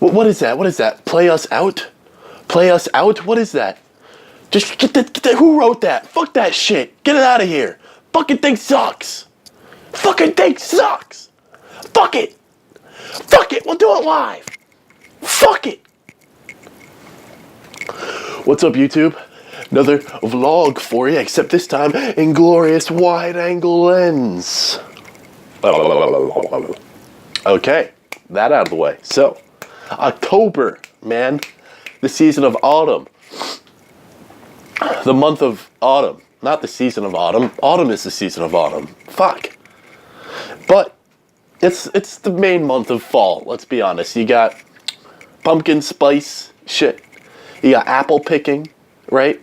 What is that? What is that? Play us out? Play us out? What is that? Just get the who wrote that? Fuck that shit. Get it out of here. Fucking thing sucks. Fucking thing sucks. Fuck it. Fuck it. We'll do it live. Fuck it. What's up, YouTube? Another vlog for you, except this time in glorious wide-angle lens. Okay, that out of the way. So, October, man. The season of autumn. The month of autumn. Not the season of autumn. Autumn is the season of autumn. Fuck. But it's the main month of fall, let's be honest. You got pumpkin spice shit. You got apple picking, right?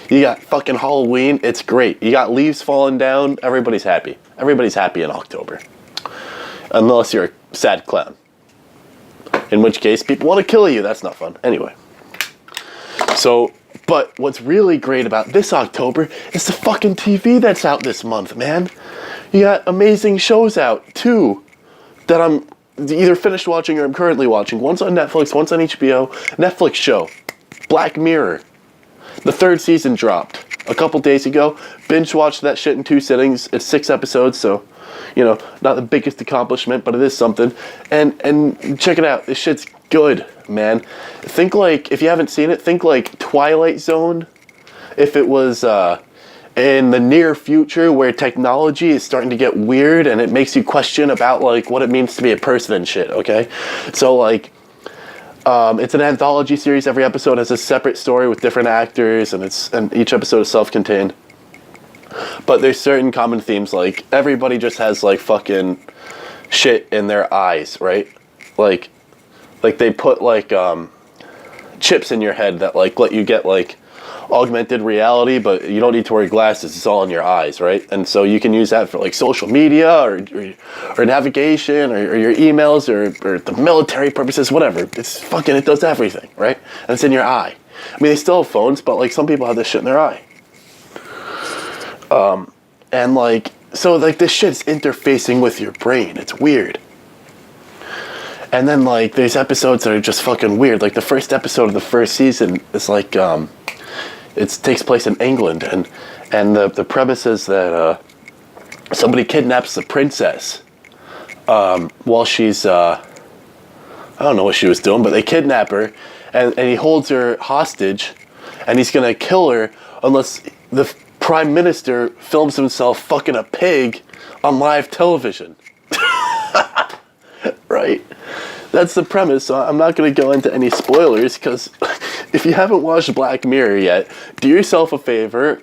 You got fucking Halloween. It's great. You got leaves falling down. Everybody's happy. Everybody's happy in October. Unless you're a sad clown. In which case, people want to kill you. That's not fun. Anyway. So, but what's really great about this October is the fucking TV that's out this month, man. You got amazing shows out, too, that I'm either finished watching or I'm currently watching. One's on Netflix, one's on HBO. Netflix show, Black Mirror. The 3rd season dropped a couple days ago. Binge watched that shit in 2 sittings. It's 6 episodes, so, you know, not the biggest accomplishment, but it is something. And check it out. This shit's good, man. Think like, if you haven't seen it, think like Twilight Zone. If it was in the near future where technology is starting to get weird and it makes you question about like what it means to be a person and shit, okay? So like, it's an anthology series. Every episode has a separate story with different actors, and each episode is self-contained. But there's certain common themes, like everybody just has like fucking shit in their eyes, right? Like they put like chips in your head that like let you get like augmented reality, but you don't need to wear glasses. It's all in your eyes, right? And so you can use that for like social media or navigation or your emails or the military purposes, whatever. It does everything, right? And it's in your eye. I mean, they still have phones, but like some people have this shit in their eye. And like, so like this shit's interfacing with your brain. It's weird. And then like there's episodes that are just fucking weird. Like the first episode of the 1st season is like, it takes place in England, and the premise is that somebody kidnaps the princess while she's I don't know what she was doing, but they kidnap her, and he holds her hostage, and he's gonna kill her unless the prime minister films himself fucking a pig on live television. Right? That's the premise. So I'm not going to go into any spoilers, because if you haven't watched Black Mirror yet, do yourself a favor,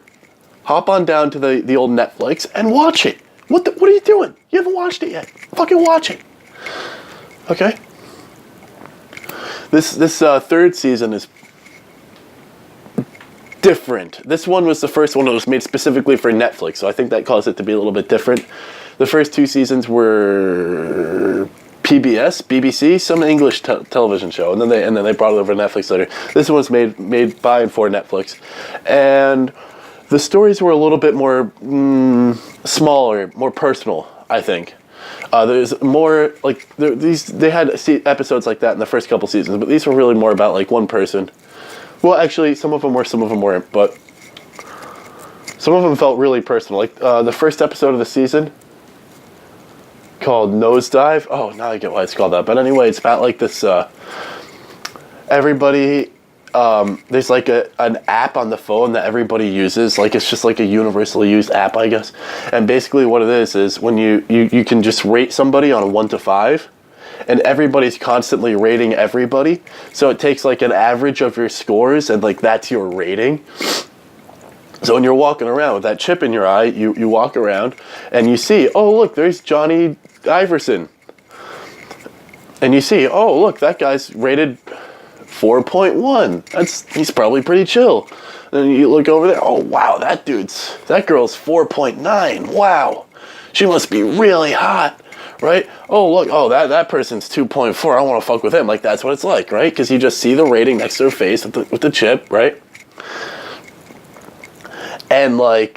hop on down to the old Netflix and watch it. What are you doing? You haven't watched it yet. Fucking watch it. Okay? This 3rd season is different. This one was the first one that was made specifically for Netflix, so I think that caused it to be a little bit different. The first 2 seasons were PBS, BBC, some English television show, and then they brought it over to Netflix later. This one was made by and for Netflix, and the stories were a little bit more smaller, more personal, I think. There's more like they had episodes like that in the first couple seasons, but these were really more about like one person. Well, actually, some of them were, some of them weren't, but some of them felt really personal. Like the first episode of the season, called Nosedive. Oh, now I get why it's called that. But anyway, it's about like this, everybody, there's like an app on the phone that everybody uses. Like it's just like a universally used app, I guess. And basically what it is when you can just rate somebody on a 1 to 5. And everybody's constantly rating everybody. So it takes like an average of your scores, and like that's your rating. So when you're walking around with that chip in your eye, you walk around and you see, oh look, there's Johnny Iverson. And you see, oh look, that guy's rated 4.1. He's probably pretty chill. Then you look over there, oh wow, that girl's 4.9. Wow. She must be really hot. Right? Oh, look, that person's 2.4. I want to fuck with him. Like, that's what it's like, right? Because you just see the rating next to her face with the chip, right? And, like,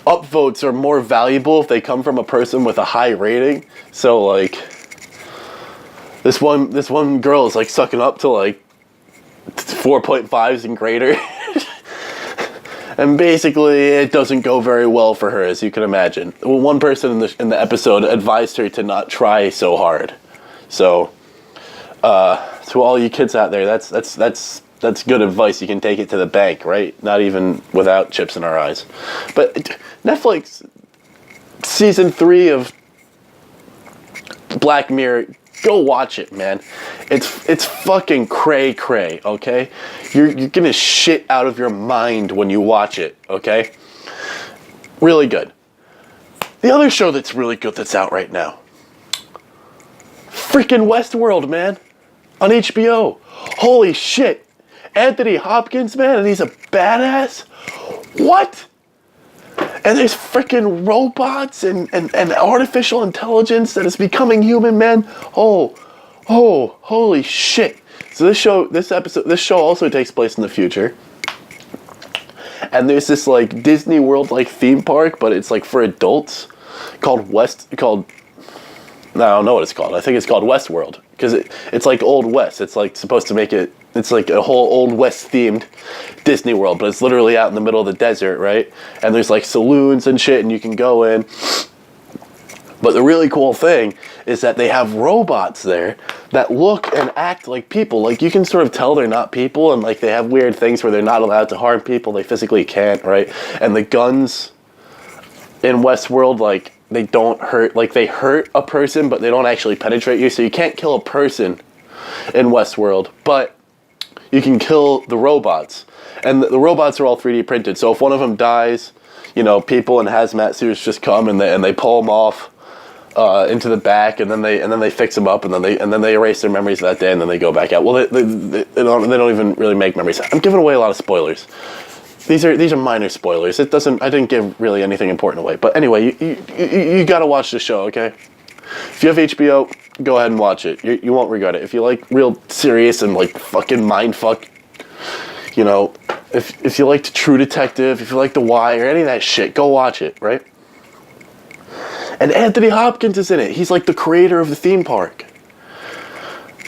upvotes are more valuable if they come from a person with a high rating. So, like, This one girl is like sucking up to like 4.5s and greater. And basically, it doesn't go very well for her, as you can imagine. Well, one person in the episode advised her to not try so hard. So, to all you kids out there, that's good advice. You can take it to the bank, right? Not even without chips in our eyes. But Netflix season 3 of Black Mirror. Go watch it, man. It's fucking cray, okay? You're gonna shit out of your mind when you watch it, okay? Really good. The other show that's really good that's out right now. Freaking Westworld, man. On HBO. Holy shit. Anthony Hopkins, man, and he's a badass? What? And there's freaking robots and artificial intelligence that is becoming human, man. Oh, holy shit. So this show also takes place in the future. And there's this like Disney World like theme park, but it's like for adults called I don't know what it's called. I think it's called Westworld because it's like Old West. It's like supposed to make it. It's like a whole Old West themed Disney World, but it's literally out in the middle of the desert, right? And there's like saloons and shit, and you can go in. But the really cool thing is that they have robots there that look and act like people. Like you can sort of tell they're not people, and like they have weird things where they're not allowed to harm people. They physically can't, right? And the guns in Westworld, like they don't hurt. Like they hurt a person, but they don't actually penetrate you. So you can't kill a person in Westworld, but you can kill the robots. And the robots are all 3D printed. So if one of them dies, you know, people in hazmat suits just come and they pull them off into the back, and then they fix them up, and then they erase their memories of that day, and then they go back out. Well, they don't even really make memories. I'm giving away a lot of spoilers. These are minor spoilers. I didn't give really anything important away. But anyway, you gotta watch the show, okay? If you have HBO, go ahead and watch it. You won't regret it. If you like real serious and like fucking mindfuck, you know, if you like True Detective, if you like The Wire, any of that shit, go watch it, right? And Anthony Hopkins is in it. He's like the creator of the theme park.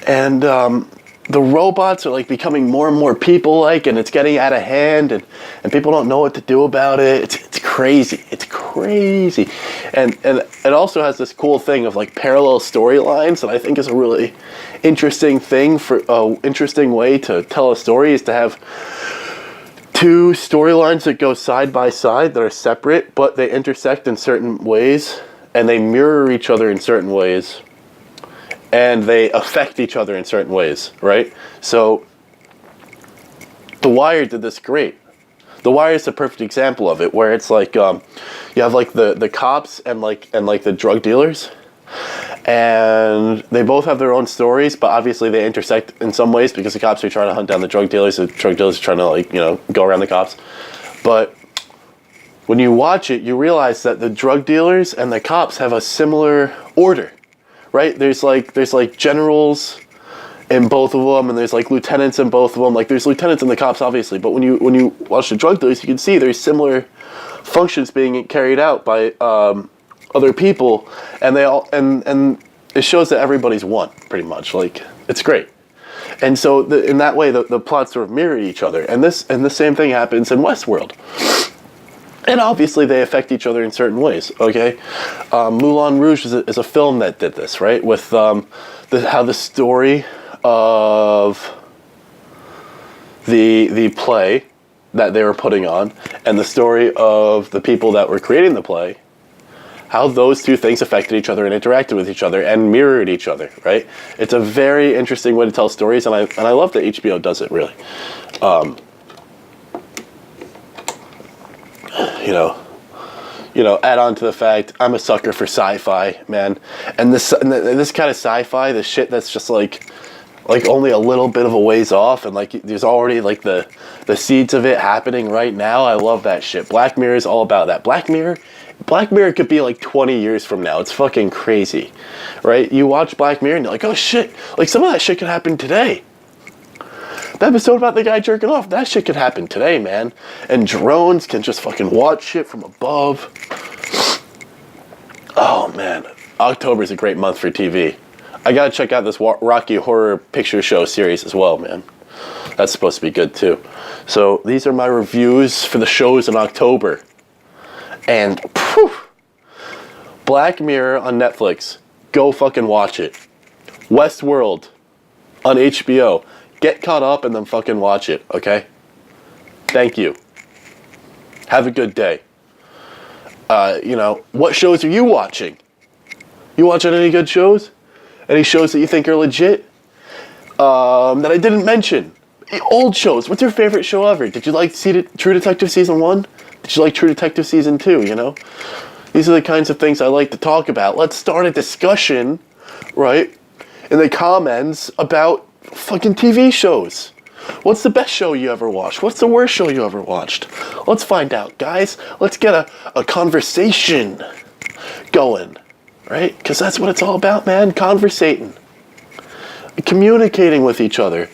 And the robots are like becoming more and more people-like, and it's getting out of hand, and people don't know what to do about it. It's crazy. It's crazy. And it also has this cool thing of like parallel storylines, and I think is a really interesting thing interesting way to tell a story is to have two storylines that go side by side that are separate, but they intersect in certain ways, and they mirror each other in certain ways. And they affect each other in certain ways, right? So, The Wire did this great. The Wire is a perfect example of it, where it's like you have like the cops and like the drug dealers, and they both have their own stories, but obviously they intersect in some ways because the cops are trying to hunt down the drug dealers, the drug dealers are trying to like go around the cops. But when you watch it, you realize that the drug dealers and the cops have a similar order. Right? There's like generals in both of them, and there's like lieutenants in both of them. Like there's lieutenants in the cops, obviously, but when you watch the drug dealers, you can see there's similar functions being carried out by other people, and they all and it shows that everybody's one, pretty much. Like it's great. And so in that way, the plots sort of mirror each other, and the same thing happens in Westworld. And obviously they affect each other in certain ways, okay? Moulin Rouge is a film that did this, right? With how the story of the play that they were putting on and the story of the people that were creating the play, how those two things affected each other and interacted with each other and mirrored each other, right? It's a very interesting way to tell stories, and I love that HBO does it, really. Add on to the fact I'm a sucker for sci-fi, man, and this kind of sci-fi, the shit that's just like only a little bit of a ways off, and like there's already like the seeds of it happening right now. I love that shit. Black Mirror is all about that. Black Mirror could be like 20 years from now. It's fucking crazy, right? You watch Black Mirror and you're like, oh shit, like some of that shit could happen today. The episode about the guy jerking off, that shit could happen today, man. And drones can just fucking watch shit from above. Oh, man. October is a great month for TV. I gotta check out this Rocky Horror Picture Show series as well, man. That's supposed to be good too. So these are my reviews for the shows in October. And phew, Black Mirror on Netflix. Go fucking watch it. Westworld on HBO. Get caught up and then fucking watch it, okay? Thank you. Have a good day. What shows are you watching? You watching any good shows? Any shows that you think are legit? That I didn't mention. Old shows. What's your favorite show ever? Did you like True Detective Season 1? Did you like True Detective Season 2, you know? These are the kinds of things I like to talk about. Let's start a discussion, right, in the comments about fucking TV shows. What's the best show you ever watched? What's the worst show you ever watched? Let's find out, guys. Let's get a conversation going, right? Because that's what it's all about, man. Conversating. Communicating with each other.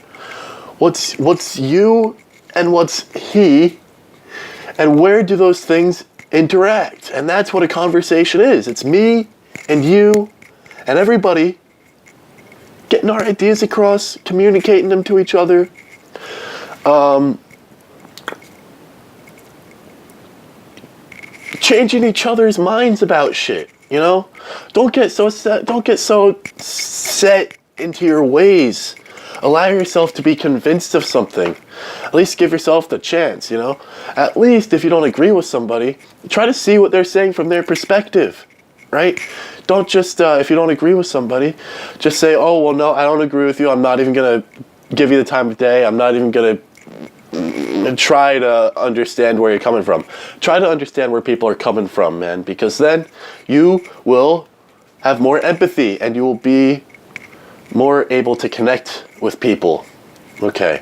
What's you and what's he, and where do those things interact? And that's what a conversation is. It's me and you and everybody getting our ideas across, communicating them to each other. Changing each other's minds about shit, you know? Don't get so set into your ways. Allow yourself to be convinced of something. At least give yourself the chance, you know? At least if you don't agree with somebody, try to see what they're saying from their perspective, right? Don't just, if you don't agree with somebody, just say, oh, well, no, I don't agree with you. I'm not even going to give you the time of day. I'm not even going to try to understand where you're coming from. Try to understand where people are coming from, man, because then you will have more empathy and you will be more able to connect with people. Okay.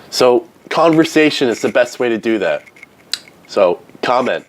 So conversation is the best way to do that. So comment.